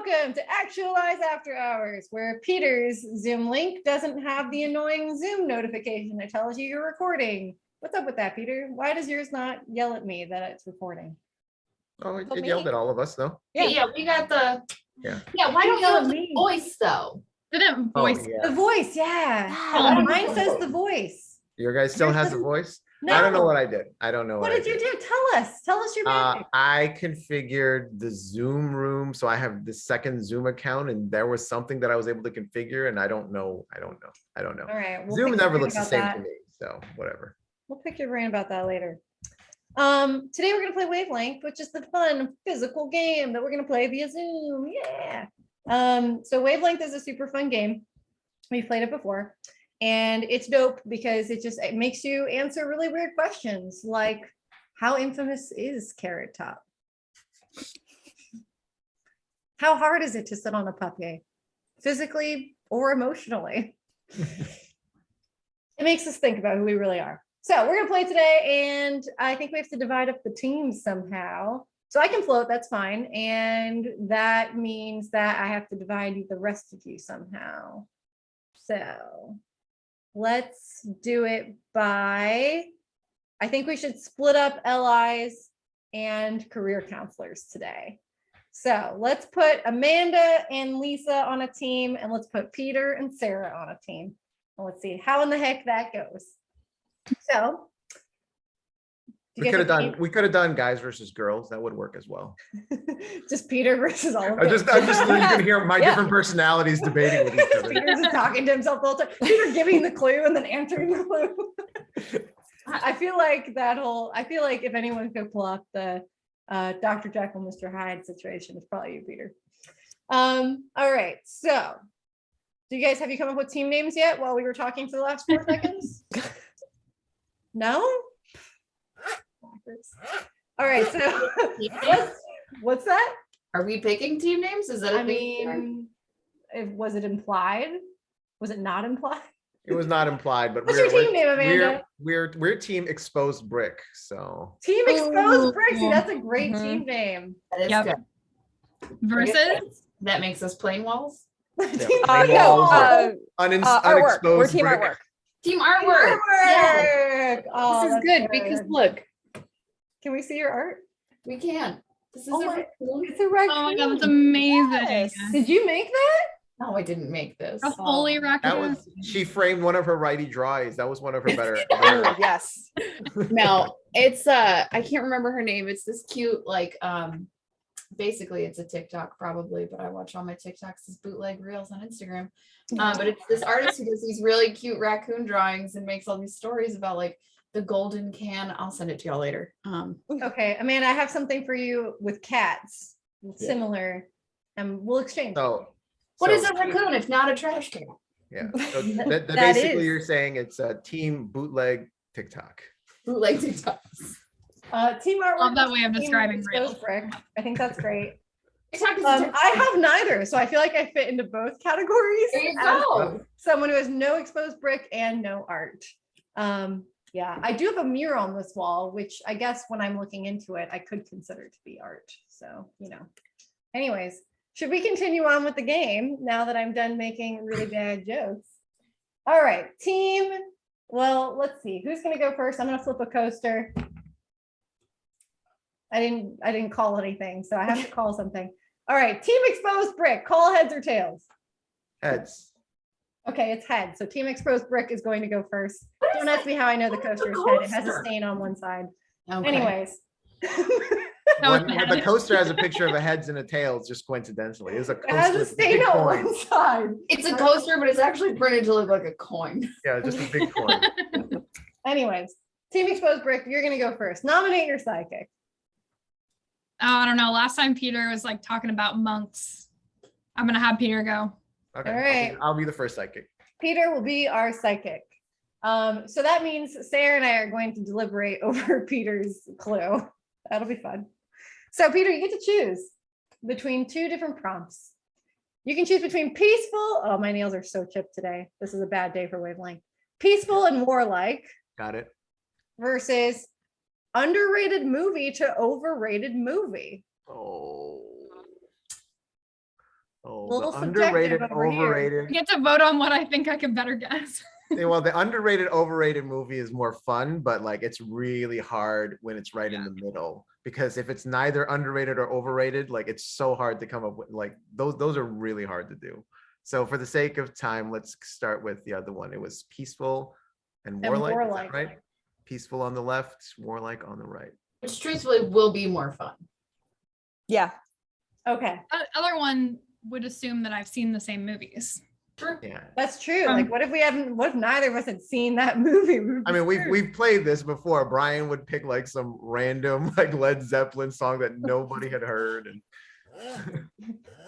welcome to Actualize After Hours, where Peter's Zoom link doesn't have the annoying Zoom notification that tells you you're recording. What's up with that, Peter? Why does yours not yell at me that it's recording? Oh, it yelled at all of us, though. Yeah, we got the. Yeah. Yeah, why don't you have the me? voice though? Didn't voice. The voice, yeah. Yeah. Mine says the voice. Your guy still Yours has a doesn't- voice? No. I don't know what I did. I don't know What did you do? Tell us. Tell us your magic. I configured the Zoom room. So I have the second Zoom account and there was something that I was able to configure and I don't know. All right. we'll Zoom pick your never brain looks the about same that. to me. So whatever. We'll pick your brain about that later. Today we're gonna play Wavelength, which is the fun physical game that we're gonna play via Zoom. Yeah. So Wavelength is a super fun game. We've played it before, and it's dope because it makes you answer really weird questions like, how infamous is Carrot Top? How hard is it to sit on a puppy, physically or emotionally? It makes us think about who we really are. So we're gonna play today, and I think we have to divide up the teams somehow. So I can float, that's fine. And that means that I have to divide the rest of you somehow. So let's do it by, I think we should split up LIs and career counselors today. So let's put Amanda and Lisa on a team, and let's put Peter and Sarah on a team. And let's see how in the heck that goes. So We could have done guys versus girls. That would work as well. just Peter versus all of I'm them. just you can hear my different personalities debating with each other. Peter's just talking to himself the whole time. Peter giving the clue and then answering the clue. I feel like if anyone could pull off the Dr. Jekyll, Mr. Hyde situation, it's probably you, Peter. All right, so have you come up with team names yet while we were talking for the last 4 seconds? No? All right, so what's that? Are we picking team names? Is that a I mean, was it implied? Was it not implied? It was not implied, but What's your team name, Amanda? we're team Exposed Brick. So Team Exposed Brick. See, that's a great team name. That is Yep. good. Versus That makes us plain walls. Artwork. Unexposed We're team brick. artwork. Team artwork. Yeah. Oh, This is that's good because look, can we see your art? we can. This is Oh a my- raccoon. It's a raccoon. oh my god, that's amazing. Yes. Did you make that? No, I didn't make this. A fully That raccoon. was she framed one of her righty drawings. That was one of her better. Oh, yes. No, it's I can't remember her name. It's this cute, like basically it's a TikTok probably, but I watch all my TikToks as bootleg reels on Instagram. But it's this artist who does these really cute raccoon drawings and makes all these stories about like the golden can. I'll send it to y'all later. Okay, Amanda, I have something for you with cats, similar, and we'll exchange. So What is a raccoon if not a trash can? Yeah. So that That basically is. you're saying it's a team bootleg TikTok. Bootleg TikToks. Team artwork. Love that way of Team describing Exposed reels. Brick. I think that's great. TikTok is I have neither, so I feel like I fit into both categories. There you as go. Someone who has no exposed brick and no art. Yeah, I do have a mural on this wall, which I guess when I'm looking into it, I could consider to be art. So, anyways, should we continue on with the game now that I'm done making really bad jokes? All right, team. Well, let's see. Who's going to go first? I'm going to flip a coaster. I didn't call anything, so I have to call something. All right, team Exposed Brick. Call heads or tails. Heads. Okay, it's head. So team Exposed Brick is going to go first. Don't ask me how I know the coaster is head. It has a stain on one side. Okay. Anyways. The coaster has a picture of a heads and a tails, just coincidentally. It's a It has coaster a with stain big on coin. one side. It's a coaster, but it's actually printed to look like a coin. Yeah, just a big coin. Anyways, team Exposed Brick, you're going to go first. Nominate your psychic. Oh, I don't know. Last time Peter was like talking about monks. I'm gonna have Peter go. Okay. All right. I'll be the first psychic. Peter will be our psychic. So that means Sarah and I are going to deliberate over Peter's clue. That'll be fun. So Peter, you get to choose between 2 different prompts. You can choose between peaceful. Oh, my nails are so chipped today. This is a bad day for Wavelength. Peaceful and warlike Got it. versus underrated movie to overrated movie. Oh. little the subjective underrated, over here. I overrated. get to vote on what I think I could better guess. Yeah, well, the underrated, overrated movie is more fun, but like it's really hard when it's right in the middle. Because if it's neither underrated or overrated, like it's so hard to come up with like those are really hard to do. So for the sake of time, let's start with the other one. It was Peaceful and Warlike, is that Warlike. right? Peaceful on the left, Warlike on the right. Which truthfully will be more fun. Yeah. Okay, Other one would assume that I've seen the same movies. True. Yeah. that's true. Like, what if neither of us had seen that movie? We would I be mean, we've screwed. we've played this before. Brian would pick like some random like Led Zeppelin song that nobody had heard.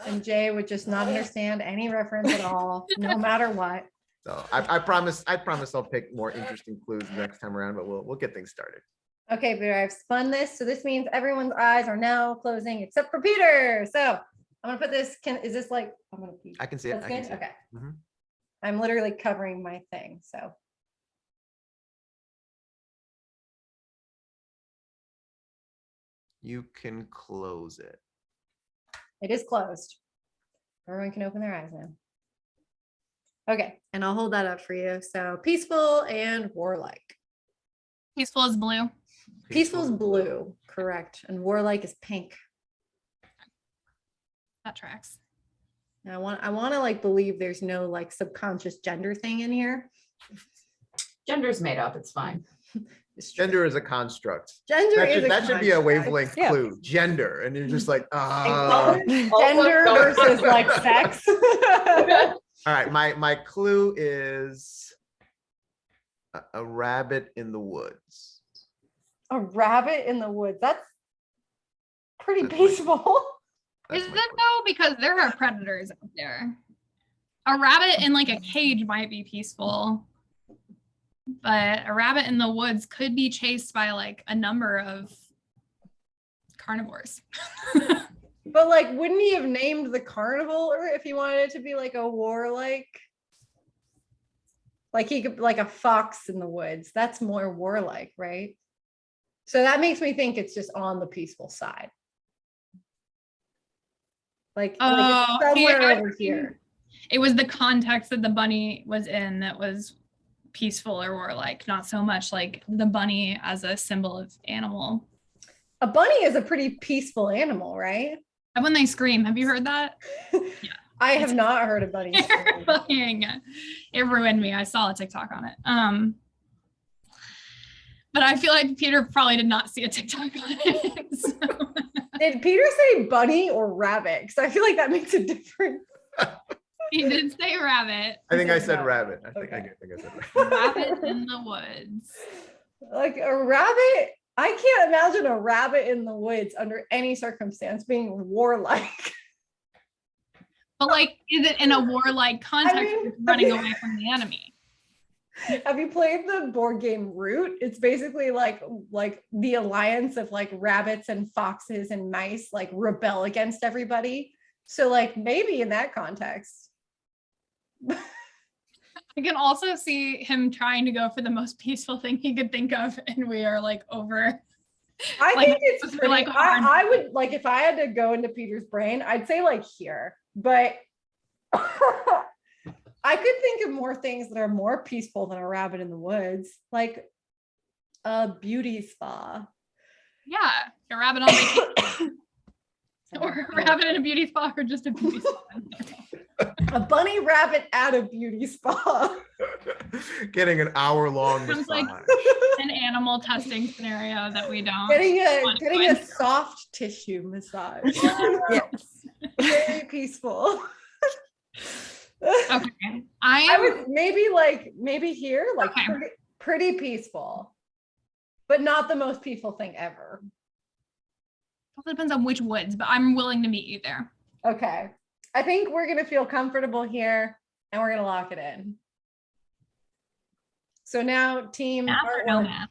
And Jay would just not understand any reference at all, no matter what. So I promise I'll pick more interesting clues next time around, but we'll get things started. Okay, Peter, I've spun this, so this means everyone's eyes are now closing except for Peter. So I'm gonna put this. Is this like? I'm gonna. I can see it. That's I can good. see it. Okay. Mhm. I'm literally covering my thing, so. You can close it. It is closed. Everyone can open their eyes now. Okay, and I'll hold that up for you. So Peaceful and Warlike. Peaceful is blue. Peaceful is blue, correct, and Warlike is pink. That tracks. And I want to like believe there's no like subconscious gender thing in here. Gender's made up. It's fine. It's true. Gender is a construct. Gender That is should be a construct. wavelength Yeah. clue. Gender, and you're just like, Gender versus like sex. All right, my clue is a rabbit in the woods. A rabbit in the woods. That's pretty That's my- peaceful. That's Is my it clue. though? Because there are predators out there. A rabbit in like a cage might be peaceful, but a rabbit in the woods could be chased by like a number of carnivores. But like, wouldn't he have named the carnival, or if he wanted it to be like a warlike? Like he could like a fox in the woods. That's more warlike, right? So that makes me think it's just on the peaceful side. Like Oh, it's see, somewhere I over think- here. It was the context that the bunny was in that was peaceful or warlike, not so much like the bunny as a symbol of animal. A bunny is a pretty peaceful animal, right? And when they scream, have you heard that? I have not heard a bunny scream. Terrifying. It ruined me. I saw a TikTok on it. But I feel like Peter probably did not see a TikTok on it. So. Did Peter say bunny or rabbit? Because I feel like that makes a difference. He did say rabbit. I think I said said rabbit. rabbit. I think Okay. I said rabbit. Rabbit in the woods. Like a rabbit, I can't imagine a rabbit in the woods under any circumstance being warlike. But like, is it in a warlike context mean, with running away from the enemy? Have you played the board game Root? It's basically like the alliance of like rabbits and foxes and mice like rebel against everybody. So like maybe in that context. I can also see him trying to go for the most peaceful thing he could think of, and we are like over. I Like, think it's those are, pretty, like, hard. I would like if I had to go into Peter's brain, I'd say like here, but I could think of more things that are more peaceful than a rabbit in the woods, like a beauty spa. Yeah, a rabbit on vacation, or a rabbit in a beauty spa, or just a beauty spa. A bunny rabbit at a beauty spa. Getting an hour-long Sounds like- massage. An animal testing scenario that we don't. Getting want to a go into. soft tissue massage. Yes. Very peaceful. Okay, I I am. would maybe here, like Okay. pretty peaceful, but not the most peaceful thing ever. Also depends on which woods, but I'm willing to meet you there. Okay. I think we're gonna feel comfortable here and we're gonna lock it in. So now team Math or no artwork. math?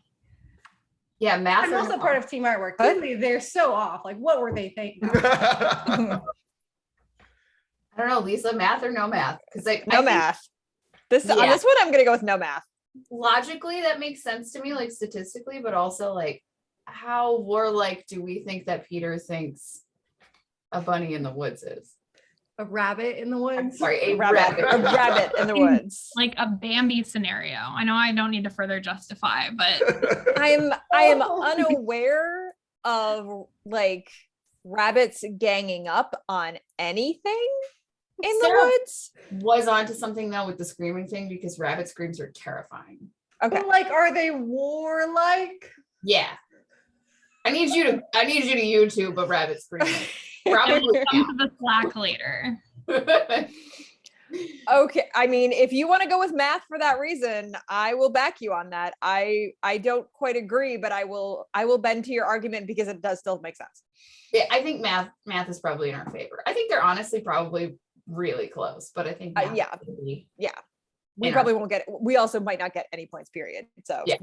Yeah, math. I'm or also no? part of team artwork. What? Clearly, they're so off. Like, what were they thinking? I don't know, Lisa, math or no math? Because I No think math. This on Yeah. this one, I'm gonna go with no math. logically that makes sense to me, like statistically, but also like how warlike do we think that Peter thinks a bunny in the woods is? A rabbit in the I'm woods. sorry, a rabbit in the woods. Like a Bambi scenario. I know I don't need to further justify, but I am Oh. unaware of like rabbits ganging up on anything in the Sarah- woods. Was onto something though with the screaming thing because rabbit screams are terrifying. Okay. But like, are they warlike? Yeah. I need you to YouTube a rabbit screaming. Probably. come to the Slack later. Okay, I mean, if you want to go with math for that reason, I will back you on that. I don't quite agree, but I will bend to your argument because it does still make sense. Yeah, I think math is probably in our favor. I think they're honestly probably really close, but I think math yeah. would be- We In our- probably won't get. We also might not get any points. Period. So Yeah.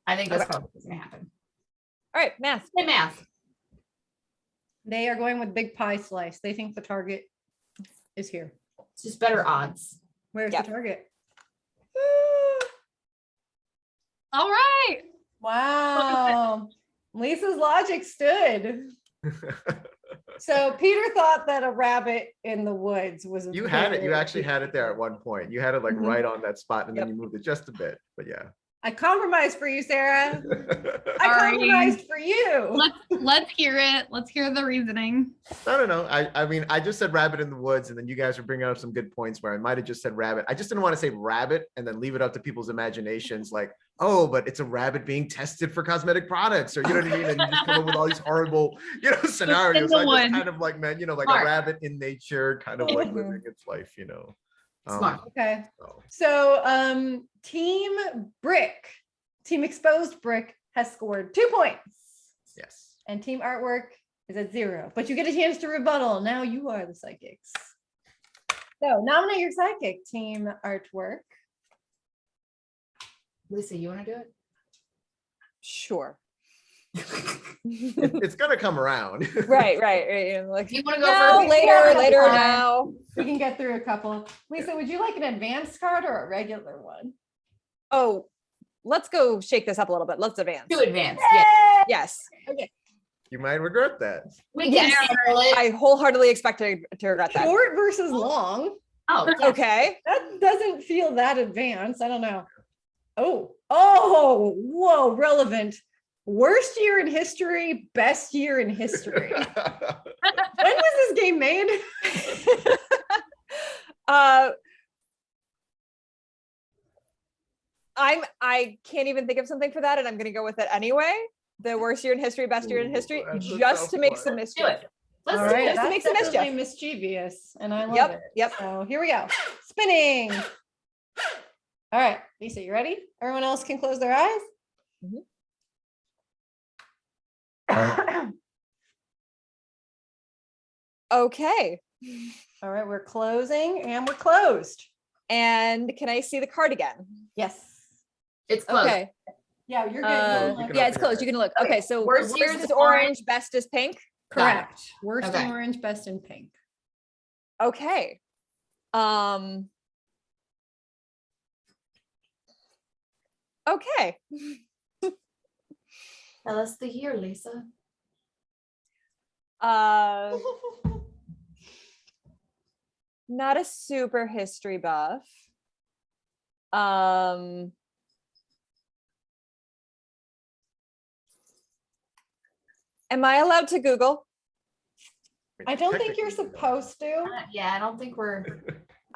I think that's Okay. probably what's gonna happen. All right, math. Hey, math. They are going with big pie slice. They think the target is here. It's just better odds. Where's Yep. the target? All right. Wow. Lisa's logic stood. So Peter thought that a rabbit in the woods was. You had it. You very actually had it there at one point. You had it like Mhm. right on that spot, and then Yep. you moved it just a bit. But yeah. I compromised for you, Sarah. I Sorry. compromised for you. Let's hear it. Let's hear the reasoning. No. I mean, I just said rabbit in the woods, and then you guys were bringing up some good points where I might have just said rabbit. I just didn't want to say rabbit and then leave it up to people's imaginations, like, oh, but it's a rabbit being tested for cosmetic products, or you know what I mean? And you just come up with all these horrible, scenarios. the So I just woods. kind of like, man, like Smart. a rabbit in nature, kind of like Mhm. living its life, Smart. Okay. So. So Team Brick, Team Exposed Brick has scored 2 points. Yes. And Team Artwork is at 0. But you get a chance to rebuttal. Now you are the psychics. So nominate your psychic, Team Artwork. Lisa, you want to do it? Sure. It's gonna come around. right. Like You want to go now, first? later, That's fine. now. We can get through a couple. Lisa, would you like an advanced card or a regular one? Oh, let's go shake this up a little bit. Let's advance. To advance. Yeah. Yes, You might regret that. We can Yes. handle it. I wholeheartedly expect to regret that. Short versus long. Oh, yeah. Okay. That doesn't feel that advanced. I don't know. Oh, whoa, relevant. Worst year in history, best year in history. When was this game made? I can't even think of something for that, and I'm gonna go with it anyway. The worst year in history, best year in Ooh, history, that's a just tough to make one. some Let's do mischief. it. Let's All do right, it. Just to make some that's mischief. definitely mischievous, and I love Yep, it. yep. So here we go. Spinning. All right, Lisa, you ready? Everyone else can close their eyes. Okay. All right, we're closing and we're closed. And can I see the card again? Yes. It's close. Okay. Yeah, you're good. You can Yeah, it's open your closed. You eyes. can look. Okay, so Worst worst is is orange. orange, best is pink. Correct. Worst Okay. in orange, best in pink. Okay. Okay. Tell us the year, Lisa. Not a super history buff. Am I allowed to Google? I don't think you're Technically, supposed to. Yeah, I don't think we're.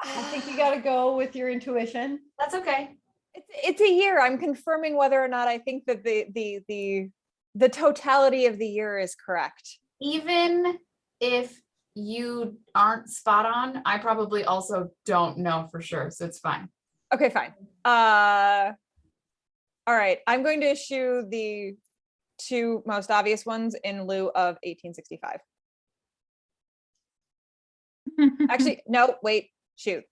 I think you got to go with your intuition. That's okay. It's a year. I'm confirming whether or not I think that the totality of the year is correct. Even if you aren't spot on, I probably also don't know for sure, so it's fine. Okay, fine. All right. I'm going to issue the two most obvious ones in lieu of 1865. Actually, no, wait, shoot.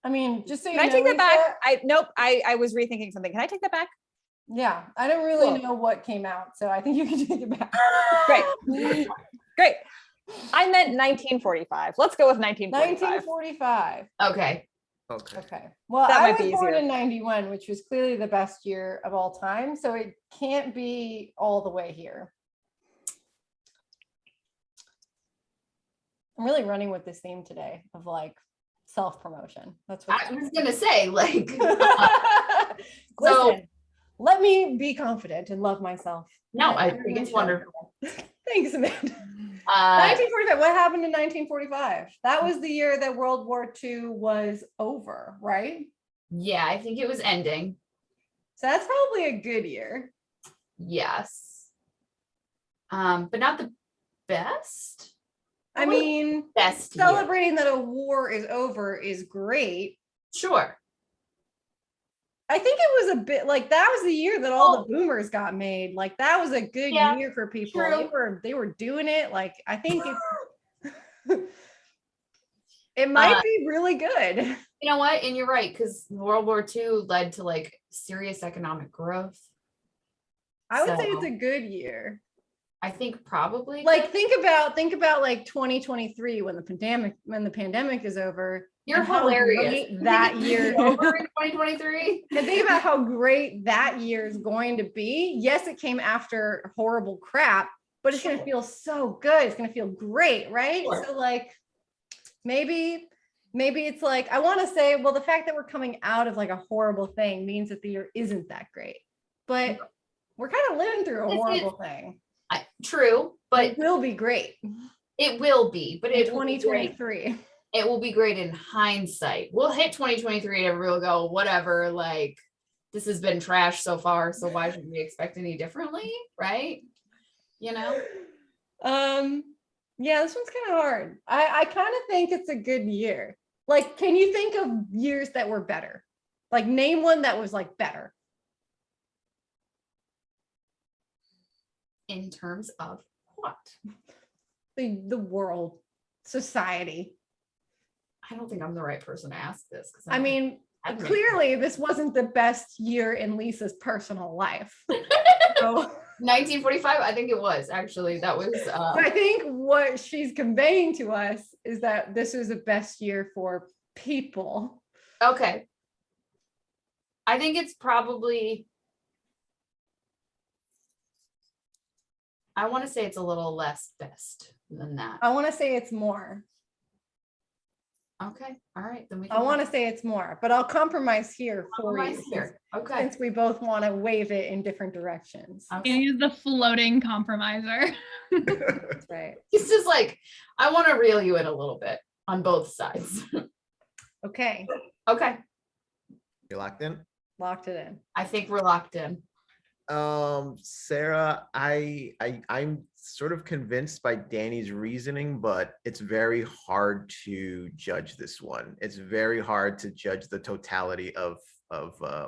I mean, just so you Can I know, take that Lisa, back? I was rethinking something. Can I take that back? Yeah, I don't really Cool. know what came out, so I think you can take it back. Great. Great. I meant 1945. Let's go with 1945. 1945. Okay. Okay. Okay. Well, That I might was be born easier. in 91, which was clearly the best year of all time. So it can't be all the way here. I'm really running with this theme today of like self-promotion. That's what I was gonna say, like, listen, so let me be confident and love myself. no, I Very think it's much so. wonderful. Thanks, Amanda. 1945. What happened in 1945? That was the year that World War II was over, right? Yeah, I think it was ending. So that's probably a good year. Yes. But not the best. I mean, Best year. celebrating that a war is over is great. Sure. I think it was a bit like that was the year that all the boomers got made. Like that was a good Yeah, year for people. true. They were doing it. Like I think it might be really good. You know what? And you're right, because World War II led to like serious economic growth. I would say it's So, a good year. I think probably Like think about like 2023 when the pandemic is over. you're and how hilarious. great that year over in 2023. and think about how great that year is going to be. Yes, it came after horrible crap, but it's going to feel so good. It's going to feel great, right? Sure. So like maybe it's like I want to say, well, the fact that we're coming out of like a horrible thing means that the year isn't that great, but we're kind of living through a horrible thing. True, but It will be great it will be. But in it will be great. 2023. It will be great in hindsight. We'll hit 2023 and everyone will go, whatever, like this has been trash so far, so why should we expect any differently, right? You know? Yeah, this one's kind of hard. I kind of think it's a good year. Like, can you think of years that were better? Like, name one that was like better. In terms of what? The world, society. I don't think I'm the right person to ask this. I mean, clearly this wasn't the best year in Lisa's personal life. So 1945, I think it was actually. That was I think what she's conveying to us is that this was the best year for people. okay. I think it's probably, I want to say it's a little less best than that. I want to say it's more. Okay, all right, then we I want to say it's more, but I'll compromise here for you. compromise here. Okay. Since we both want to wave it in different directions. Okay. And use the floating compromiser. That's right. It's just like, I want to reel you in a little bit on both sides. Okay. Okay, You locked in? Locked it in. I think we're locked in. Sarah, I'm sort of convinced by Danny's reasoning, but it's very hard to judge this one. It's very hard to judge the totality of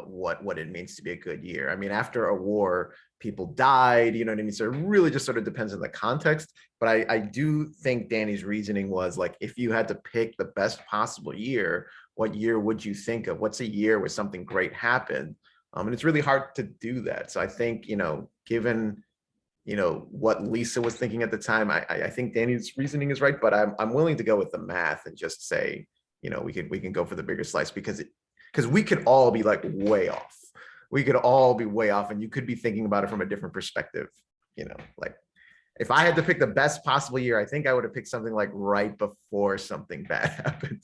what it means to be a good year. I mean, after a war, people died, you know what I mean? So it really just sort of depends on the context. But I do think Danny's reasoning was like, if you had to pick the best possible year, what year would you think of? What's a year where something great happened? And it's really hard to do that. So I think, given, what Lisa was thinking at the time, I think Danny's reasoning is right, but I'm willing to go with the math and just say, we can go for the bigger slice because we could all be like way off. We could all be way off, and you could be thinking about it from a different perspective. Like if I had to pick the best possible year, I think I would have picked something like right before something bad happened.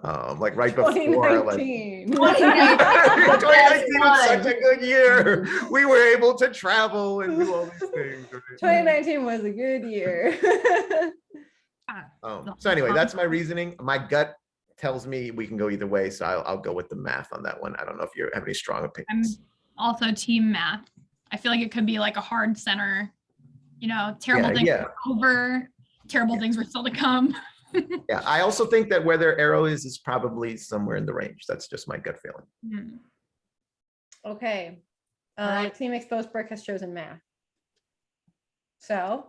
Like right before 2019. 2019 was such a good year. We were able to travel and do all these things. 2019 was a good year. So anyway, that's my reasoning. My gut tells me we can go either way, so I'll go with the math on that one. I don't know if you have any strong I'm opinions. also team math. I feel like it could be like a hard center, terrible things were over, terrible things were still to come. Yeah, I also think that where their arrow is probably somewhere in the range. That's just my gut feeling. Okay. Alright. Team Exposed Brick has chosen math. So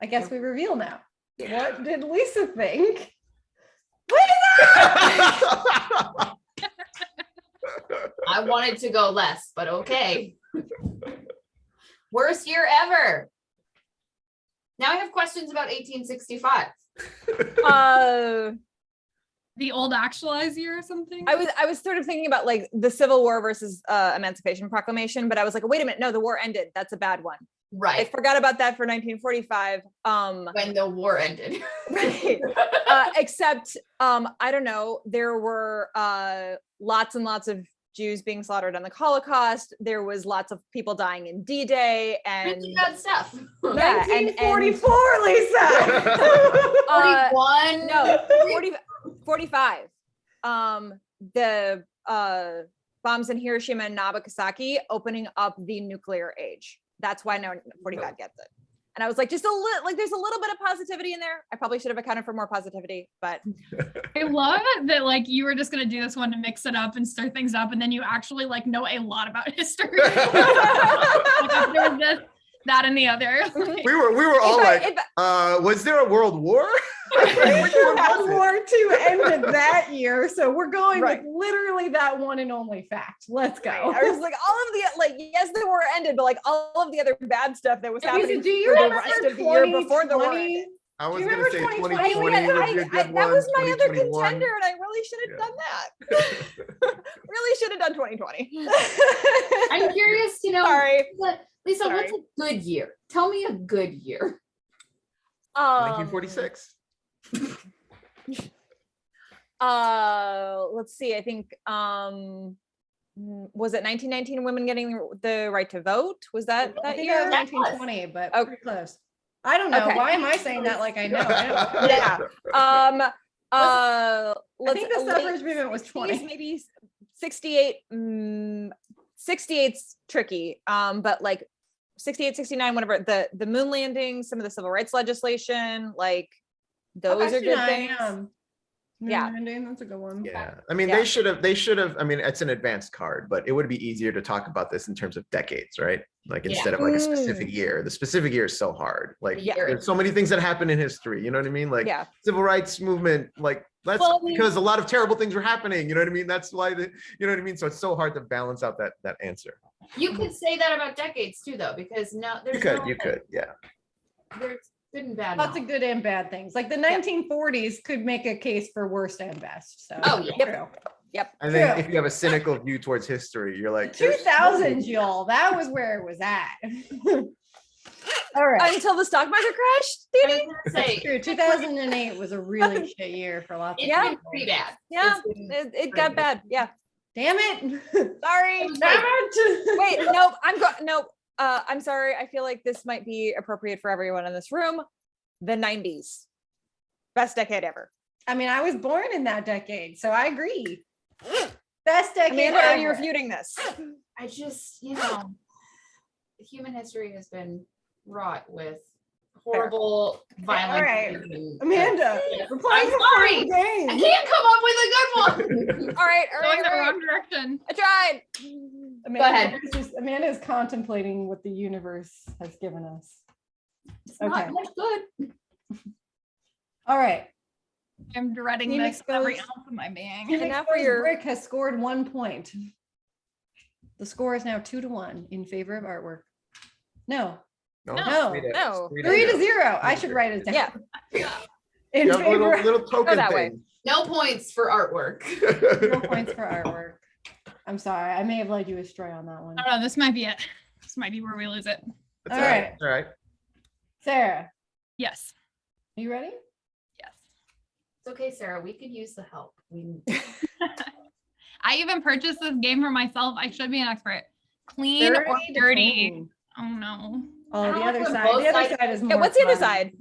I guess we reveal now. What did Lisa think? I wanted to go less, but okay. Worst year ever. Now I have questions about 1865. The old Actualize year or something. I was sort of thinking about like the Civil War versus Emancipation Proclamation, but I was like, wait a minute, no, the war ended. That's a bad one. I Right. forgot about that for 1945. When the war ended. Right. Except, I don't know, there were lots and lots of Jews being slaughtered on the Holocaust. There was lots of people dying in D-Day, and Really bad stuff. yeah, and 1944, Lisa. 41. no, 45. The bombs in Hiroshima and Nagasaki opening up the nuclear age. That's why no 45 gets it. And I was like, just a little, like, there's a little bit of positivity in there. I probably should have accounted for more positivity, but I love that like you were just gonna do this one to mix it up and stir things up, and then you actually like know a lot about history. Like, there's this, that, and the other. Like, we were all If was there a world war? Pretty sure World War II ended that year, so we're going Right. with literally that one and only fact. Let's go. I was like, all of the, like, yes, the war ended, but like all of the other bad stuff that was Lisa, happening do you for the remember rest of the year before the war 2020? ended. I was Do you gonna remember say 2020? 2020 would be a good That one. was my other 2021. contender, and I really should have Yeah. done that. Really should have done 2020. I'm curious to know. Sorry. Lisa, Sorry. what's a good year? Tell me a good year. 1946. Let's see. I think was it 1919 women getting the right to vote? Was that I that think year? that was 1920, but Oh. pretty close. I don't know. Okay. Why am I saying that like I know? I don't know. Yeah. I Let's think the late suffrage movement was 60s, 20. maybe 68. 68's tricky. But like 68, 69, whatever, the moon landing, some of the civil rights legislation, like those are good things. Yeah. That's a good one. Yeah, I mean, Yeah. they should have, I mean, it's an advanced card, but it would be easier to talk about this in terms of decades, right? Like Yeah. instead of like a specific year. The specific year is so hard. Like Yeah. there's so many things that happen in history, you know what I mean? Like Yeah. civil rights movement, like that's Well, I mean- because a lot of terrible things were happening, you know what I mean? That's why you know what I mean? So it's so hard to balance out that answer. You could say that about decades too, though, because no, there's You could, yeah. There's good and bad. Lots now. of good and bad things. Like the 1940s could make a case for worst and best. So Oh, yeah. true. And then True. if you have a cynical view towards history, you're like, 2000s, y'all. That was where it was at. All right. Until the stock market crashed, I Didi? was gonna say, True. 2008 was a really shit year for lots of it's Yeah. been people. pretty bad. Yeah, It's been it got bad. Yeah. Damn it. Sorry. Damn it. Wait, I'm sorry. I feel like this might be appropriate for everyone in this room. The 90s. Best decade ever. I mean, I was born in that decade, so I agree. Best decade Amanda, are you ever. refuting this? I just, human history has been wrought with horrible violence. All right. and- Amanda, we're playing I'm the sorry. same I game. can't come up with a good one. All right, going the wrong direction. I tried. ahead. Amanda is contemplating what the universe has given us. It's Okay. not much good. All right. I'm dreading Team this with every Exposed. ounce of my being. Team And now for Exposed your- Brick has scored 1 point. The score is now 2-1 in favor of artwork. No, No, No. No. 3-0. I should write it down. Yeah. In You have a favor. little token that way. thing. No points for artwork. No points for artwork. I'm sorry. I may have led you astray on that one. I don't know. This might be it. This might be where we lose it. That's All right. All right. Sarah, Yes. are you ready? Yes. It's okay, Sarah. We could use the help. I even purchased this game for myself. I should be an expert. Clean or 30 to dirty? 20. Oh no. Oh, I the don't other know if side. both The other sides- side is more. Yeah, what's the other fun. side?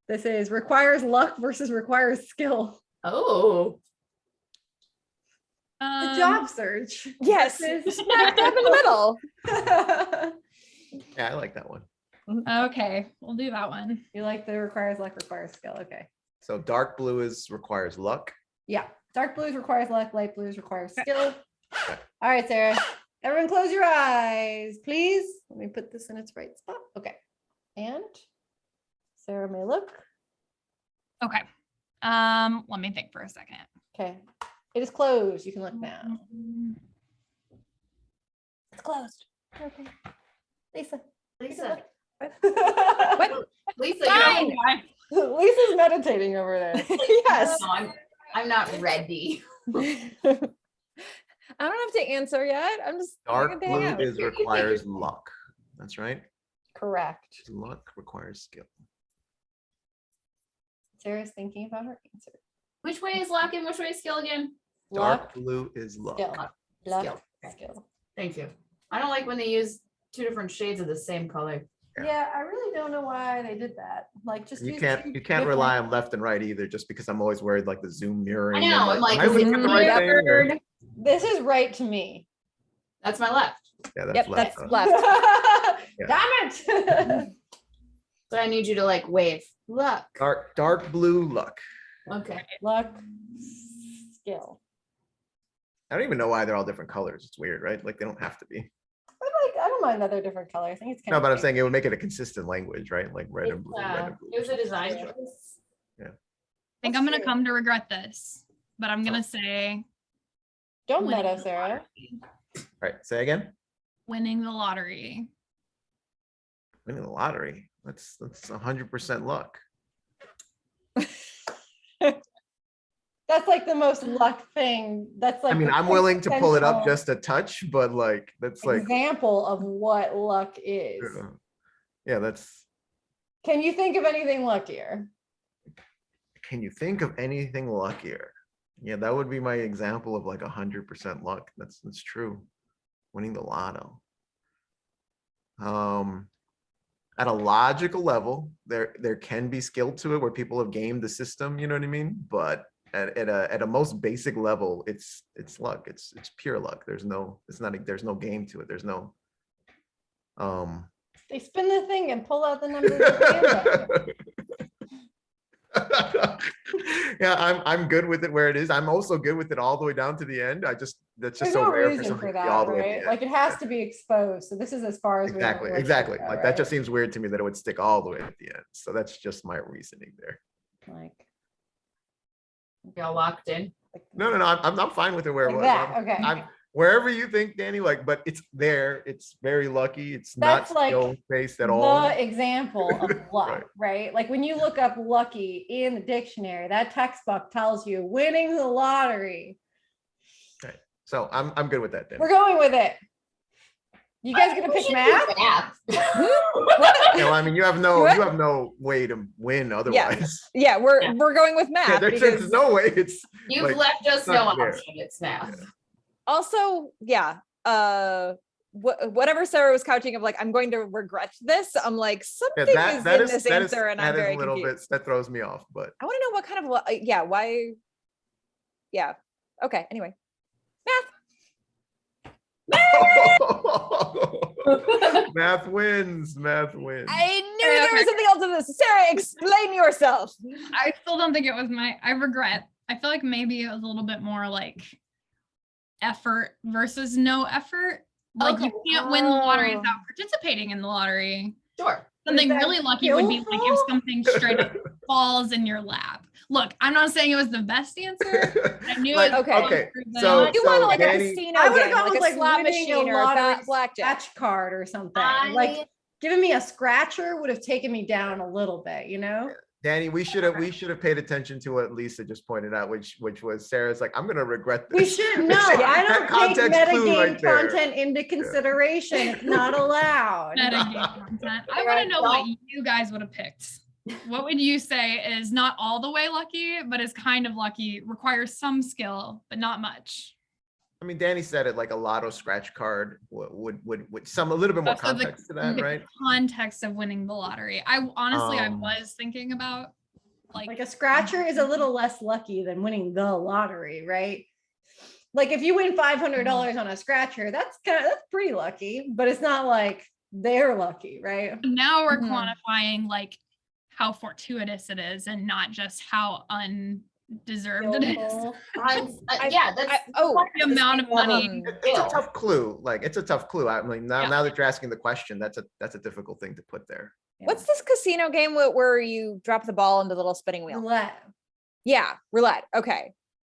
This is requires luck versus requires skill. Oh, The job search. Yes. versus- Smack dab in the middle. Yeah, I like that one. Okay, we'll do that one. You like the requires luck, requires skill. Okay. So dark blue requires luck. Yeah. Dark blues requires luck, light blues requires skill. All right, Sarah. Everyone close your eyes, please. Let me put this in its right spot. Okay. And Sarah may look. Okay. Let me think for a second. Okay. It is closed. You can look now. It's closed. Okay. Lisa. Lisa. What? Lisa, Fine. Lisa's meditating over there. Yes. I'm not ready. I don't have to answer yet. I'm just Dark to hang blue out. is requires luck. That's right. Correct. Luck requires skill. Sarah's thinking about her answer. Which way is luck and which way is skill again? Dark Luck, blue is luck. skill. Luck. Luck, Skill. Okay. skill. Thank you. I don't like when they use two different shades of the same color. Yeah. Yeah, I really don't know why they did that. Like, just You use can't two you can't different- rely on left and right either, just because I'm always worried like the zoom mirroring. I know. I'm and, like, am I is it looking at the right thing, or- mirrored? This is right to me. That's my left. Yeah, that's Yep, left. that's huh? left. Damn it. So I need you to like wave. Luck. Dark blue luck. Okay. Luck, skill. I don't even know why they're all different colors. It's weird, right? Like they don't have to be. I don't mind that they're different colors. I think it's kind No, of but I'm saying it would make it a consistent language, right? Like red and It's, blue, red and blue. it was a design choice. I think That's I'm gonna true. come to regret this, but I'm gonna say Don't winning meta, the Sarah. lottery. All right, say again. Winning the lottery. Winning the lottery. That's 100% luck. That's like the most luck thing. That's like I mean, the I'm willing to pull it up quintessential just a touch, but like that's like example of what luck is. yeah, that's. Can you think of anything luckier? Can you think of anything luckier? Yeah, that would be my example of like 100% luck. That's true. Winning the lotto. At a logical level, there can be skill to it where people have gamed the system, you know what I mean? But at a most basic level, it's luck. It's pure luck. There's no game to it. There's no They spin the thing and pull out the numbers. at the end of it. Yeah, I'm good with it where it is. I'm also good with it all the way down to the end. That's just There's so no rare for reason something for to be that, all the way at the right? end. Like it has to be exposed. So this is as far as we Exactly, really exactly. go, Like that just right? seems weird to me that it would stick all the way at the end. So that's just my reasoning there. Like Y'all locked in. No, I'm fine with it where it Like was. that, okay. I'm wherever you think, Danny. Like, but it's there. It's very lucky. It's not That's like skill based at all. the example of luck, right? Like when you look up lucky in the dictionary, that textbook tells you winning the lottery. So I'm good with that. Danny. We're going with it. You guys gonna pick math? Yeah, well, I mean, you have no What? way to win otherwise. Yeah, we're going with Yeah, math there's because no way. It's You've like, left us no not fair. option. It's math. also, yeah, whatever Sarah was couching of like, I'm going to regret this. I'm like, something is in this answer, and I'm very a little confused. bit that throws me off, but I want to know what kind of yeah, why? Yeah. Okay. Anyway, math wins. Math wins. I knew there was something else in this. Sarah, explain yourself. I still don't think it was I regret. I feel like maybe it was a little bit more like effort versus no effort. Like you can't win the lottery Oh. without participating in the lottery. Sure. Something that really lucky would be like if skillful? something straight up falls in your lap. Look, I'm not saying it was the best answer. I knew Like, it was okay. going okay, through the- so- You want like Danny- a casino I would've game, gone like with, a like, slot winning a machine or lottery blackjack. Scratch card or something. Like giving me a scratcher would have taken me down a little bit, you know? Danny, we should have paid attention to what Lisa just pointed out, which was Sarah's like, I'm gonna regret this. We should no, Yeah, I that don't take context clue metagame right there. content into consideration. It's not allowed. metagame content. I want to know what you guys would have picked. What would you say is not all the way lucky, but is kind of lucky, requires some skill, but not much? I mean, Danny said it like a lotto scratch card would some a little bit more So the- context to that, the right? context of winning the lottery. I honestly, I Um, was thinking about Like a scratcher is a little less lucky than winning the lottery, right? Like if you win $500 on a scratcher, that's pretty lucky, but it's not like they're lucky, right? now we're Mhm. quantifying like how fortuitous it is and not just how undeserved it is. Skillful. Yeah, that's The amount of money. It's a tough clue. Like it's a tough clue. I mean, Yeah. now that you're asking the question, that's a difficult thing to put there. What's this casino game where you drop the ball into the little spinning wheel? Roulette. Yeah, roulette. Okay.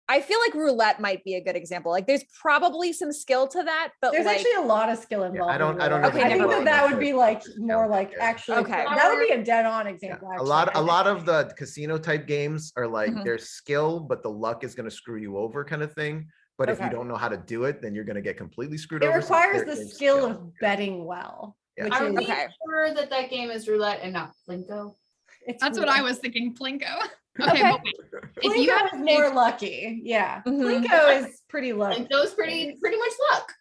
I feel like roulette might be a good example. Like there's probably some skill to that, but There's like actually a lot of skill involved. I don't in roulette. know. Okay, I never think mind. that would be like more Yeah. like actually. Okay. That would be a dead-on Yeah. example. A Actually, lot of the casino type games are like Mhm. there's skill, but the luck is going to screw you over kind of thing. But if you Okay. don't know how to do it, then you're going to get completely screwed It over. So requires there the is skill skill. of betting well, Yeah. which Are is we Okay. sure that that game is roulette and not Plinko? it's That's what I was thinking, Plinko. Okay, Okay. but wait. If you Plinko had is to more take, lucky. Yeah. Mhm. Plinko is pretty lucky. Plinko's pretty much luck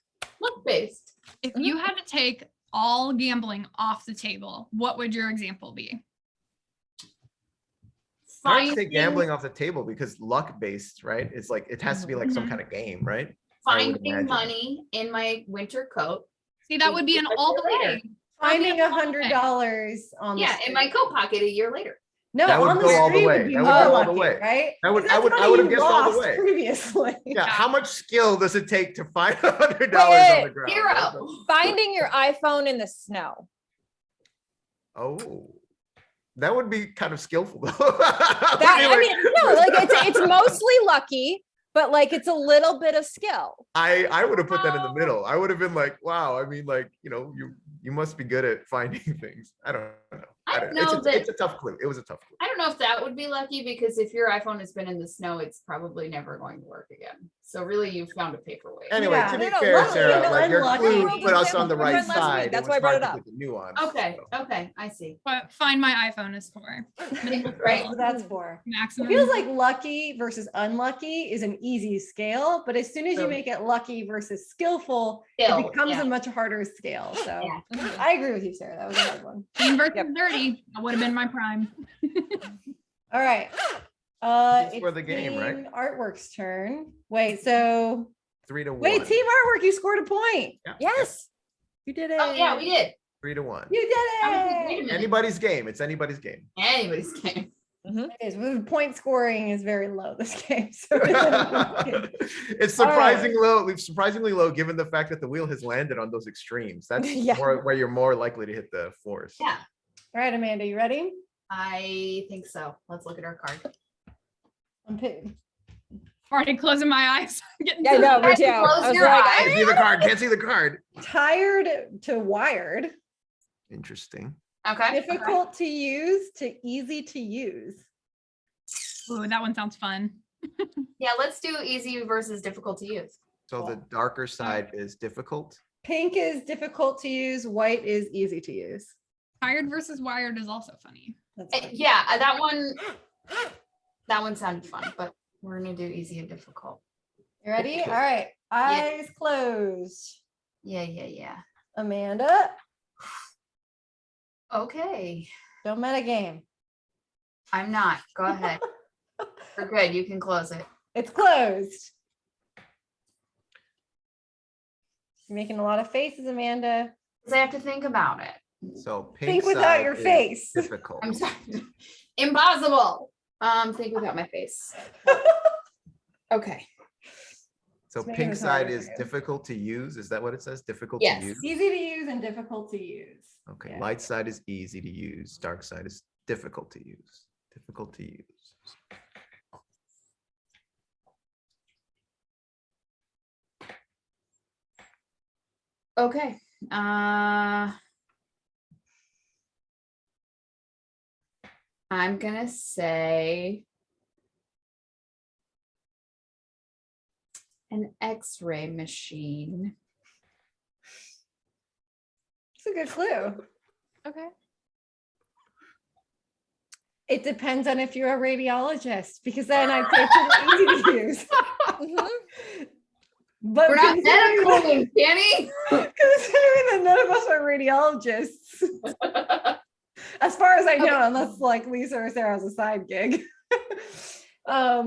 based. if you had to take all gambling off the table, what would your example be? Hard to take Finding, gambling off the table because luck based, right? It's like it has to be like some Mhm. kind of game, right? I would finding imagine. money in my winter coat. See, that would be an Like all the later. way. Finding That'd be all the way. $100 on the Yeah, in my street. coat pocket a year later. No, That would on the go all the street way. would be That would more go all lucky, the way. right? I would- 'Cause I that's would- I money would have you guessed all the lost way. previously. Yeah, how much skill does it take to find $100 Wait, on the ground? Zero. Finding your iPhone in the snow. Oh, that would be kind of skillful though. That, I mean, no, like it's mostly lucky, but like it's a little bit of skill. I would have put that in the middle. I would have been like, wow, I mean, like, you must be good at finding things. I don't know. I don't know that- it's a tough clue. It was a tough clue. I don't know if that would be lucky because if your iPhone has been in the snow, it's probably never going to work again. So really you found a paperweight. Anyway, Yeah. to be No, no, fair, lucky Sarah, and like your unlucky. clue World put us example on the we right learned last week. side. That's It why I was brought hard it to up. get the nuance. Okay, so. okay, I see. But find my iPhone is for. Right, so that's for. It Maximum. feels like lucky versus unlucky is an easy scale, but as soon as you True. make it lucky versus skillful, Skill, it becomes yeah. a much harder scale. So Yeah. I agree with you, Sarah. That was a hard one. Clean versus Yep. dirty. That would have been my prime. All right. This is It's for the game, right? Team Artwork's turn. Wait, so 3-1. wait, Team Artwork, you scored a point. Yeah, Yes. You did it. Oh yeah, we did. 3-1. You did I was like, it. wait a minute. Anybody's game. It's anybody's game. Anybody's game. It is. The point scoring is very low this game. So it is. It's surprisingly low given the fact that the wheel has landed on those extremes. That's Yeah. where you're more likely to hit the force. Yeah, All right, Amanda, you ready? I think so. Let's look at our card. Already closing my eyes. Getting Yeah, to no, the- me too. I Close was your like, eyes. Can't see the card. Can't see the card. Tired to wired, Interesting. Okay. difficult to use to easy to use. Ooh, that one sounds fun. Yeah, let's do easy versus difficult to use. So the darker side is difficult. Pink is difficult to use. White is easy to use. Tired versus wired is also funny. That's fine. Yeah, that one sounded fun, but we're gonna do easy and difficult. You ready? Okay. All right. Eyes closed. Yeah. Amanda, Okay, don't meta game. I'm not. Go ahead. We're good. You can close it. It's closed. You're making a lot of faces, Amanda. Because I have to think about it. So pink Think without side your is face. Difficult. I'm sorry. Impossible. Think without my face. Okay. So It's making pink this side harder is for you. difficult to use. Is that what it says? Difficult Yes. to use. Easy to use and difficult to use. Okay. Yeah. Light side is easy to use. Dark side is difficult to use. Difficult to use. Okay. I'm gonna say an X-ray machine. It's a good clue. Okay. It depends on if you're a radiologist, because then I'd say it's easy to use. Mhm. But We're not considering medical, Danny. considering that none of us are radiologists, as far as I know, unless like Lisa or Sarah has a side gig. I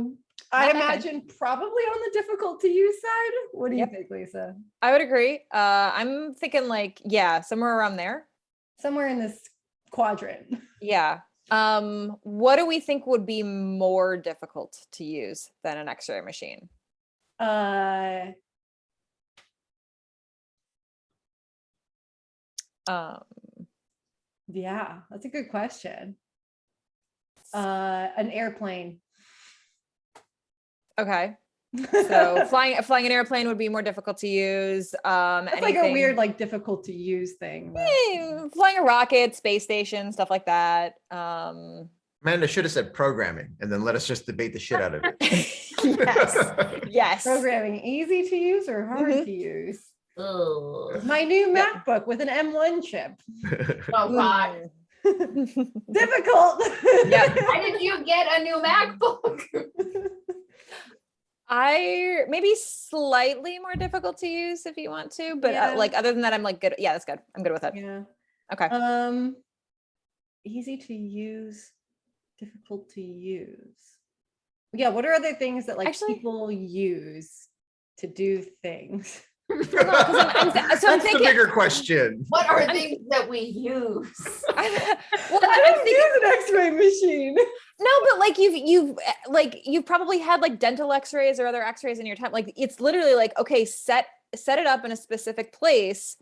Not that imagine probably on the difficult to use side. What do you Yep. think, Lisa? I would agree. I'm thinking like, yeah, somewhere around there. Somewhere in this quadrant. Yeah. What do we think would be more difficult to use than an X-ray machine? Um, Yeah, that's a good question. An airplane. okay. So flying an airplane would be more difficult to use. That's like a weird, like difficult to use thing. Flying a rocket, space station, stuff like that. Amanda should have said programming and then let us just debate the shit out of it. Yes. Yes. Programming easy to use or hard Mhm. to use? Ugh. My new Yeah. MacBook with an M1 chip. Oh God. Difficult. Yep. Why did you get a new MacBook? I maybe slightly more difficult to use if you want to, but Yeah. like other than that, I'm like good. Yeah, that's good. I'm good with it. Yeah. Okay. Easy to use, difficult to use. Yeah, what are other things that like Actually- people use to do things? So I'm That's the thinking- bigger question. What are things that we use? well, I I'm don't thinking, use an X-ray machine. no, but like you've probably had like dental X-rays or other X-rays in your time. Like it's literally like, okay, set it up in a specific place,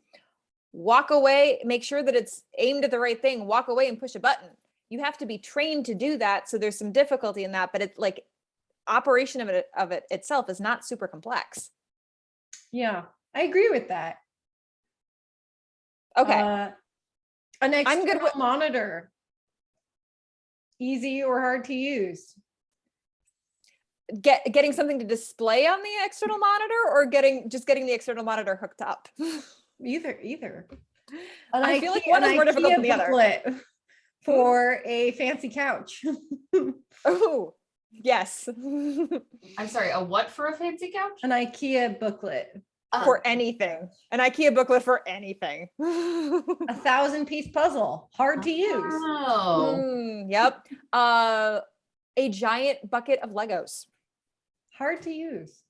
walk away, make sure that it's aimed at the right thing, walk away and push a button. You have to be trained to do that. So there's some difficulty in that, but it's like operation of it itself is not super complex. Yeah, I agree with that. Okay. An I'm good external with- monitor. Easy or hard to use? Getting something to display on the external monitor or getting the external monitor hooked up. Either. I feel like one is more difficult than the other. Booklet for a fancy couch. Oh, yes. I'm sorry, a what for a fancy couch? An IKEA booklet. For anything. An IKEA booklet for anything. A 1,000-piece puzzle. Hard to use. Oh. Yep. A giant bucket of Legos. Hard to use.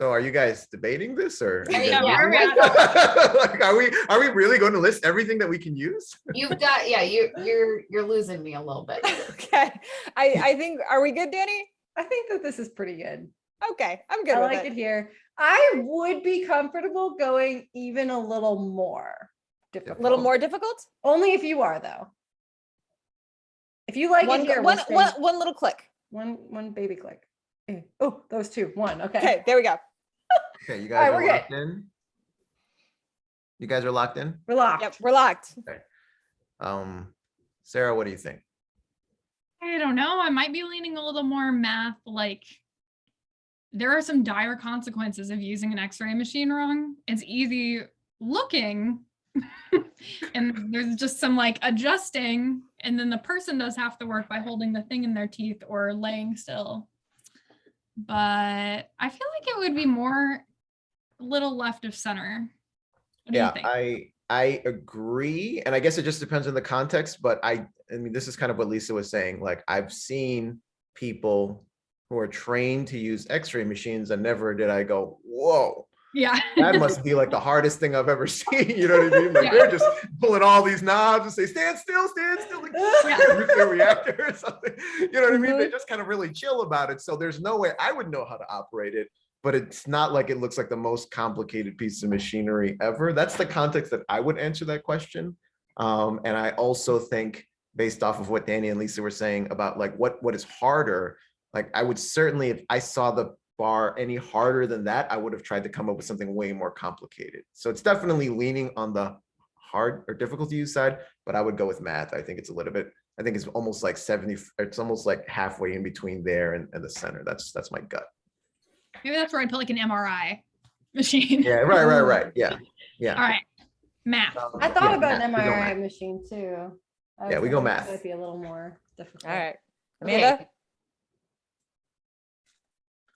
So are you guys debating this or? I mean, Yeah, yeah, we're right. Like, are we really going to list everything that we can use? You've got, yeah, you're losing me a little bit. Okay. I think, are we good, Danny? I think that this is pretty good. Okay. I'm good I with like it here. I would be comfortable going even a little more difficult. A little more difficult? Only if you are though. If you like it here, we'll stay- one little click. one baby click. Eh. Oh, those two. One. Okay. Okay, there we go. Okay, you All right, guys we're are good. locked in. You guys are locked in. We're locked. Yep, we're locked. Sarah, what do you think? I don't know. I might be leaning a little more math. Like, there are some dire consequences of using an X-ray machine wrong. It's easy looking, and there's just some like adjusting, and then the person does have to work by holding the thing in their teeth or laying still. But I feel like it would be more a little left of center. What do you think? I agree, and I guess it just depends on the context. But I mean, this is kind of what Lisa was saying. Like, I've seen people who are trained to use X-ray machines, and never did I go, "Whoa, Yeah. that must be like the hardest thing I've ever seen." You know what I mean? Like, Yeah. they're just pulling all these knobs and say, "Stand still, like a nuclear reactor or something." You know what I mean? They just kind of really chill about it. So there's no way I would know how to operate it. But it's not like it looks like the most complicated piece of machinery ever. That's the context that I would answer that question. And I also think, based off of what Danny and Lisa were saying about like what is harder, like I would certainly, if I saw the bar any harder than that, I would have tried to come up with something way more complicated. So it's definitely leaning on the hard or difficult to use side, but I would go with math. I think it's a little bit, I think it's almost like 70, it's almost like halfway in between there and the center. That's my gut. Maybe that's where I'd put like an MRI machine. Yeah, right. Yeah. All right. Math. I thought Yeah, about an math. We go MRI math. machine too. I Yeah, was we go thinking math. That might be a little more difficult. All right. Okay. Amanda?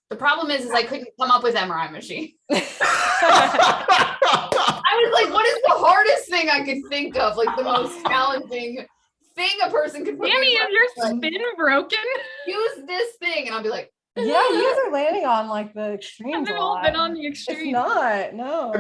The problem is I couldn't come up with MRI machine. Yeah. I was like, what is the hardest thing I could think of? Like the most challenging thing a person could put me Danny, in is your front of, spin broken? use this thing, and I'll be like, Yeah, you guys are landing on like the extremes. They've a all lot. been on the It's extreme. not. No.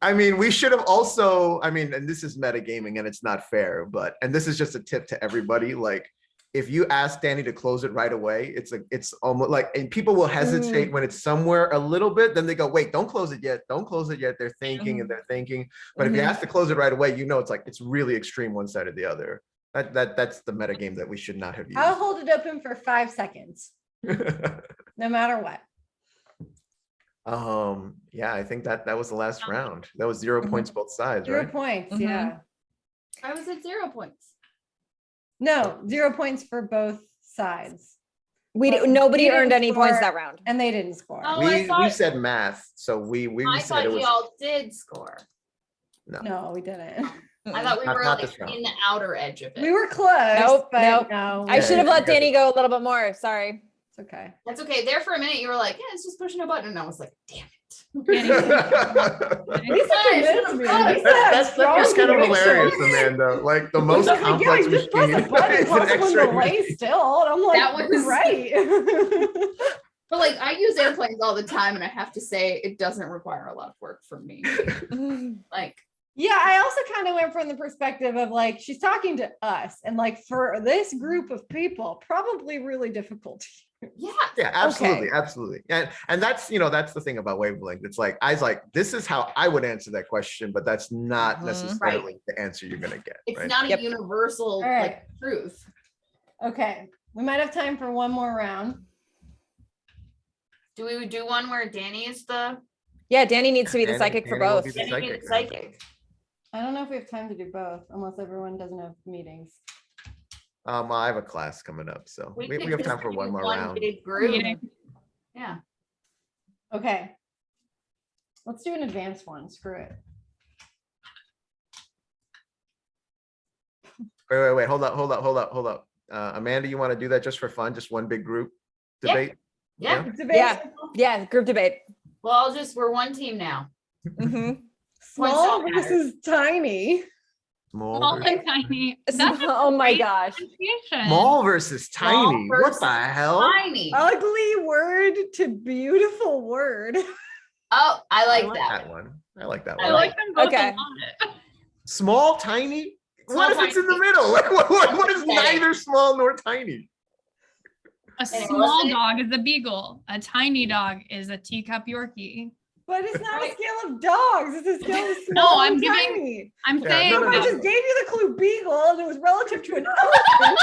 I mean, we should have also, and this is metagaming and it's not fair, and this is just a tip to everybody. Like, if you ask Danny to close it right away, it's almost like, and people will hesitate when it's somewhere a little bit, then they go, wait, don't close it yet. Don't close it yet. They're thinking and they're thinking. But if you ask to close it right away, it's really extreme one side or the other. That's the metagame that we should not have I'll used. hold it open for 5 seconds, no matter what. Yeah, I think that was the last round. That was 0 points both sides, 0 right? points. Mhm. Yeah. I was at 0 points. No, 0 points for both sides. But Nobody we earned didn't any points score- that round. And they didn't score. Oh, I We thought- said math, so we I said thought it was y'all did score. No, we didn't. I thought we Not- were not like this round. in the outer edge of it. We were close. Nope, but nope. no. I Yeah, should have yeah, let yeah. Danny go a little bit more. Sorry. It's okay. That's okay. There for a minute, you were like, yeah, it's just pushing a button. And I was like, damn it. Lisa convinced me. Lisa had That's strong just kind of conviction. hilarious, Amanda. Like the most I was like, complex yeah, you just press machine a button, is an toss it with X-ray delay machine. still. And I'm like, That was- right. But like, I use airplanes all the time, and I have to say, it doesn't require a lot of work from me. Like, Yeah, I also kind of went from the perspective of like, she's talking to us. And like for this group of people, probably really difficult. yeah. Yeah, absolutely, Okay. absolutely. And that's that's the thing about Wavelength. It's like I was like, this is how I would answer that question, but that's not Mhm. necessarily the answer you're gonna get. It's right? not a Yep. universal All right. like truth. Okay. We might have time for one more round. Do we do one where Danny is the Yeah, Danny needs to be the Danny- psychic for Danny will both. be the Danny be the psychic. psychic? I don't know if we have time to do both unless everyone doesn't have meetings. Well, I have a class coming up, so we could have just time for do one more round. big group. Meeting. Yeah. Okay. Let's do an advanced one. Screw it. Wait. Hold up. Amanda, you want to do that just for fun? Just one big group Yeah. debate? Yeah. It's Yeah. advanced. Yeah, group debate. Well, we're one team now. Mhm. Small don't matter. versus tiny. Small Small versus, and tiny. That's a Oh my great gosh. differentiation. small versus Small tiny. What versus the hell? Tiny. Ugly word to beautiful word. Oh, I like I that. one. I like that I I one. like them both Okay. a lot. Small, tiny? Small, What if it's in the tiny. middle? What is Okay. neither small nor tiny? A Anyway, small let's say- dog is a beagle. A tiny dog is a teacup Yorkie. But it's not a Right. scale of dogs. It's a scale of small No, and I'm giving- tiny. I'm Yeah, saying no, no, I no. just gave you the clue beagle and it was relative to an elephant.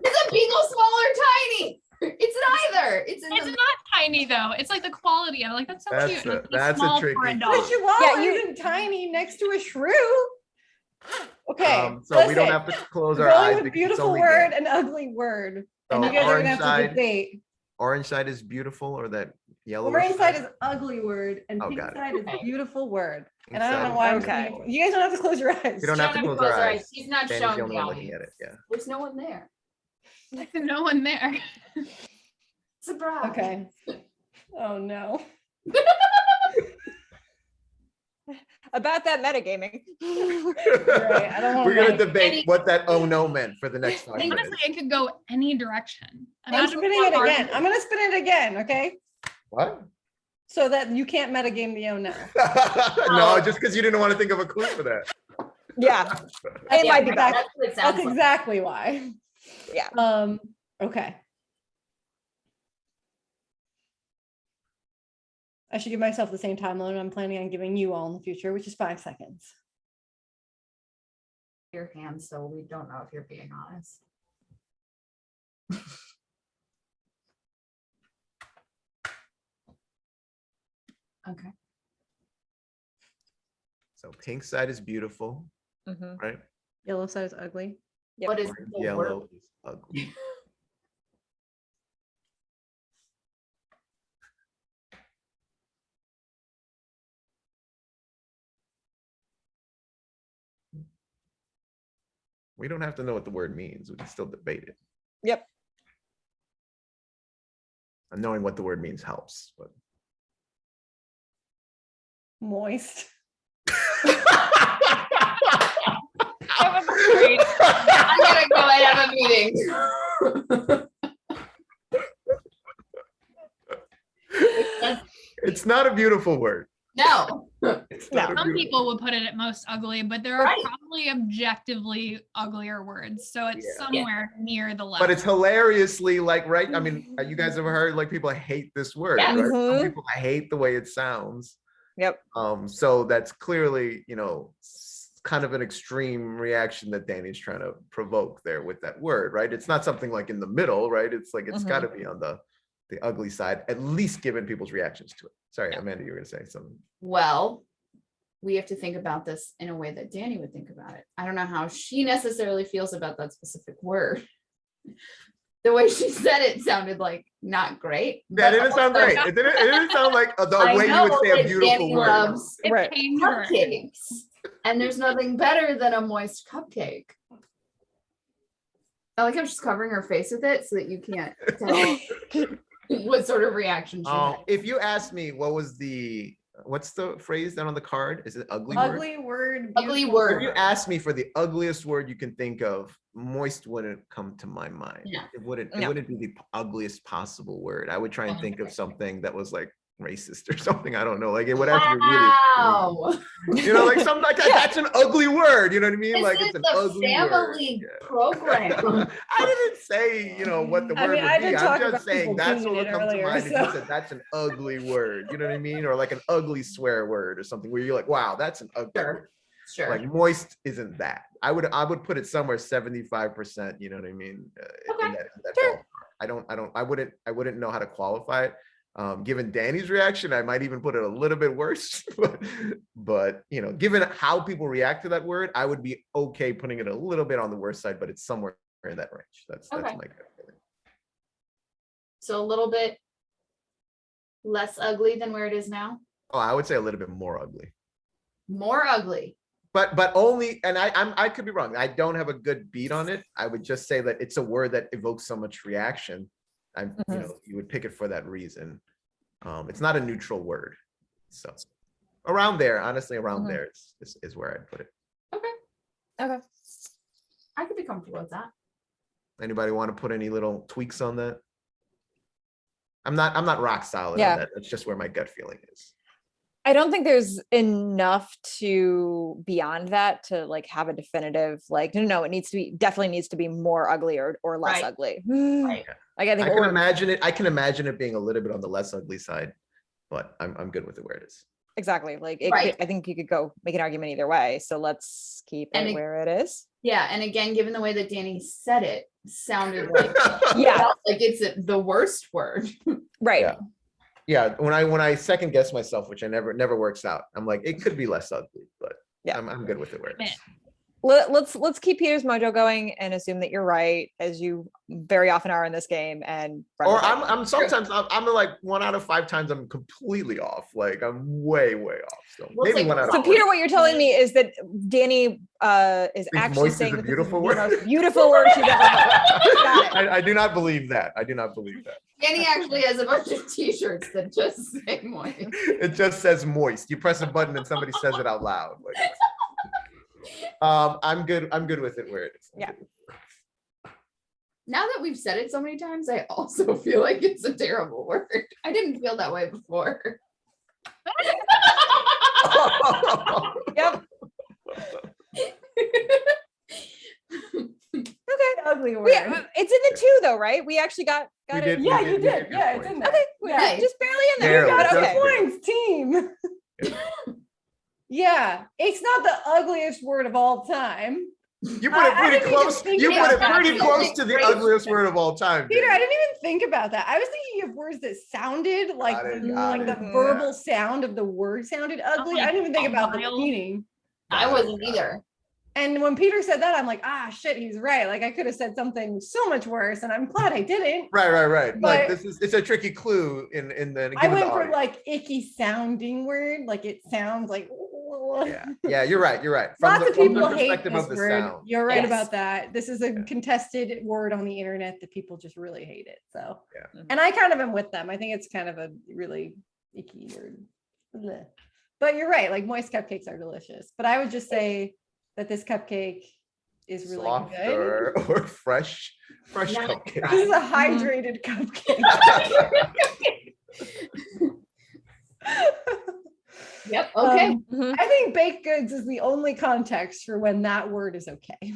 Is a beagle small or tiny? It's neither. It's in it's the not tiny though. It's like the quality of it. Like that's so That's cute. a- and it's that's a small for tricky- a The dog. chihuahua Yeah, you- isn't tiny next to a shrew. Okay. So we don't listen. have to close our Going eyes. with because it's beautiful only word game. and ugly word. So And you guys are orange gonna have to side, debate. orange side is beautiful, or that yellow. Orange side is ugly word and Oh, pink got it. side is Okay. beautiful word. Pink And I don't side know is why I'm Okay. saying, you guys don't have to close your eyes. You don't have to close our eyes. He's not Danny's the showing only the one looking at audience. it. Yeah. There's no one there. There's no one there. Surprise. Okay. Oh no. About that metagaming. Right, I don't wanna We're gonna make- debate what that oh no meant for the next 5 minutes. Honestly, it could go any direction. I'm Imagine spinning it how hard again. I'm gonna spin it again, okay? What? So that you can't metagame the oh no. No, just because you didn't want to think of a clue for that. Yeah. It Yeah, might be bad. That's what it sounds That's like. exactly why. Yeah. Okay. I should give myself the same time limit I'm planning on giving you all in the future, which is 5 seconds. Your hand, so we don't know if you're being honest. Okay. So pink side is beautiful, Mhm. right? Yellow side is ugly. Yep. What is Orange, the yellow word? is ugly. We don't have to know what the word means. We can still debate it. Yep. And knowing what the word means helps, but. Moist. Great. I'm gonna go and have a meeting. It's not a beautiful word. No. It's not a Some beautiful- people would put it at most ugly, but there are Right. probably objectively uglier words. So it's Yeah. somewhere near the left. But it's hilariously like, right? I mean, you guys ever heard like people hate this word, Yeah. right? Some Mhm. people hate the way it sounds. Yep. So that's clearly, kind of an extreme reaction that Danny's trying to provoke there with that word, right? It's not something like in the middle, right? It's like it's Mhm. got to be on the ugly side, at least given people's reactions to it. Sorry, Amanda, you were gonna say something. Well, we have to think about this in a way that Danny would think about it. I don't know how she necessarily feels about that specific word. The way she said it sounded like not great. Yeah, it but didn't sound also- great. It didn't sound like the I way you know would say a that beautiful Danny word. loves It Right. pained her. cupcakes, and there's nothing better than a moist cupcake. I like how she's covering her face with it so that you can't tell what sort of reaction she had. If you asked me what's the phrase down on the card? Is it ugly word? Ugly word. Ugly beautiful word. If you asked me for the ugliest word you can think of, moist wouldn't come to my mind. Yeah. It wouldn't No. be the ugliest possible word. I would try and think of 100%. something that was like racist or something. I don't know. Like it would have to be really, Wow. you know, like something like that. That's an ugly word. You know what I mean? This Like is it's an the ugly word. family Yeah. program. I didn't say, you know, what the I word mean, would I be. did I'm talk just about saying people that's doing what would it come earlier, to mind if so. you said that's an ugly word. You know what I mean? Or like an ugly swear word or something where you're like, wow, that's an ugly word. Sure. Like moist isn't that. I would put it somewhere 75%, you know what I mean? Okay, In that sure. ballpark. I wouldn't know how to qualify it. Given Danny's reaction, I might even put it a little bit worse, but you know, given how people react to that word, I would be okay putting it a little bit on the worst side, but it's somewhere in that range. That's Okay. my gut feeling. So a little bit less ugly than where it is now. Oh, I would say a little bit more ugly. More ugly. But only, and I could be wrong. I don't have a good beat on it. I would just say that it's a word that evokes so much reaction. You know, you would pick it for that reason. It's not a neutral word. So around there, honestly, around there is where I'd put it. Okay. Okay. I could be comfortable with that. Anybody want to put any little tweaks on that? I'm not rock solid Yeah. on that. That's just where my gut feeling is. I don't think there's enough to beyond that to like have a definitive like no, it definitely needs to be more ugly or less Right. ugly. Right. Like I think I can we're- imagine it. I can imagine it being a little bit on the less ugly side, but I'm good with it where it is. exactly like Right. I think you could go make an argument either way. So let's keep And it it- where it is. Yeah, and again, given the way that Danny said it, sounded like Yeah. like it's the worst word. Right. Yeah. Yeah, when I second guess myself, which I never works out, I'm like, it could be less ugly, but Yeah. I'm good with it where it is. Let's keep Peter's mojo going and assume that you're right, as you very often are in this game. And run Or with it. I'm sometimes I'm like 1 out of 5 times I'm completely off. Like I'm way off. So We'll maybe take 1 out of So 4. Peter, what you're telling me is that Danny is Thinks actually moist is saying a that beautiful this is word? the most beautiful word she's ever heard. Got it. I do not believe that. I do not believe that. Danny actually has a bunch of t-shirts that just say moist. It just says moist. You press a button and somebody says it out loud. Like, I'm good with it where it is. Yeah. Now that we've said it so many times, I also feel like it's a terrible word. I didn't feel that way before. Yep. Okay. Ugly word. It's in the 2 though, right? We actually got We it. did. Yeah, we you did did. get Yeah, points. it's in there. Okay. Yeah. Just barely in there. Barely, You got but just some okay. points, team. Yeah, it's not the ugliest word of all time. You put it I pretty didn't even close. think You put about it that. pretty That's close a to the great ugliest word. word of all time. Peter, dude. I didn't even think about that. I was thinking of words that sounded like Got it, the, got like it. the Mhm. verbal sound of the word sounded ugly. like I didn't even think about the vile. meaning. I Got it, wasn't got it. either. And when Peter said that, I'm like, ah, shit, he's right. Like I could have said something so much worse, and I'm glad I didn't. Right. Like But- it's a tricky clue in the I given went the for audience. like icky sounding word, like it sounds like. Yeah, you're right. Lots of from people the hate perspective this of the word. sound. You're right Yes. about that. This is a Yeah. contested word on the internet that people just really hate it. So, Yeah. and I kind of am with them. I think it's kind of a really icky word. Blech. But you're right. Like moist cupcakes are delicious. But I would just say that this cupcake is really Soft good. or fresh Not cupcake. This is a hydrated cupcake. Yep. Okay. Mhm. I think baked goods is the only context for when that word is okay.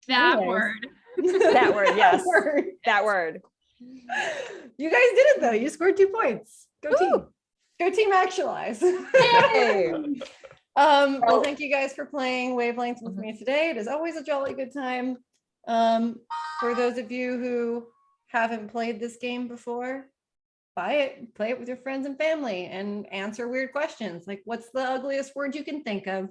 That Anyways. word. That word, yes. word. That word. You guys did it though. You scored 2 points. Go team. Go team actualize. Hey. Well, thank you guys for playing Wavelength with Mhm. me today. It is always a jolly good time. For those of you who haven't played this game before, buy it, play it with your friends and family, and answer weird questions. Like, what's the ugliest word you can think of,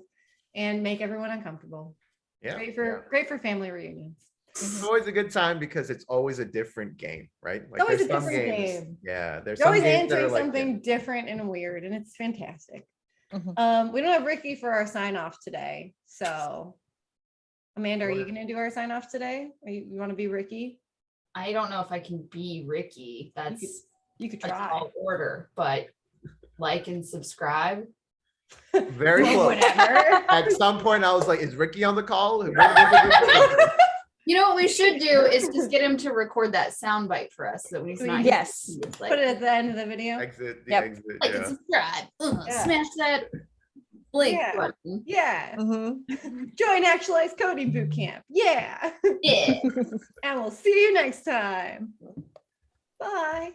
and make everyone uncomfortable. Yeah. Great for family reunions. It's always a good time because it's always a different game, right? Like always there's a some different games. game. Yeah, there's You're some always games that answering are like, something different and weird, and it's fantastic. Mhm. We don't have Ricky for our sign off today, so Amanda, are you What? going to do our sign off today? Or you want to be Ricky? I don't know if I can be Ricky. That's You could a try. tall order, but like and subscribe. very Like, close. whatever. At some point, I was like, "Is Ricky on the call?" When was You know what we should do is just get him to record that sound bite for us so that he's not. Yes. It's Put it at the end of the video. exit? The Yep. exit. like and Yeah. subscribe. Yeah. Smash that link Yeah. button. Yeah. Mhm. Join Actualize Coding Bootcamp. Yeah. Yeah. And we'll see you next time. Bye.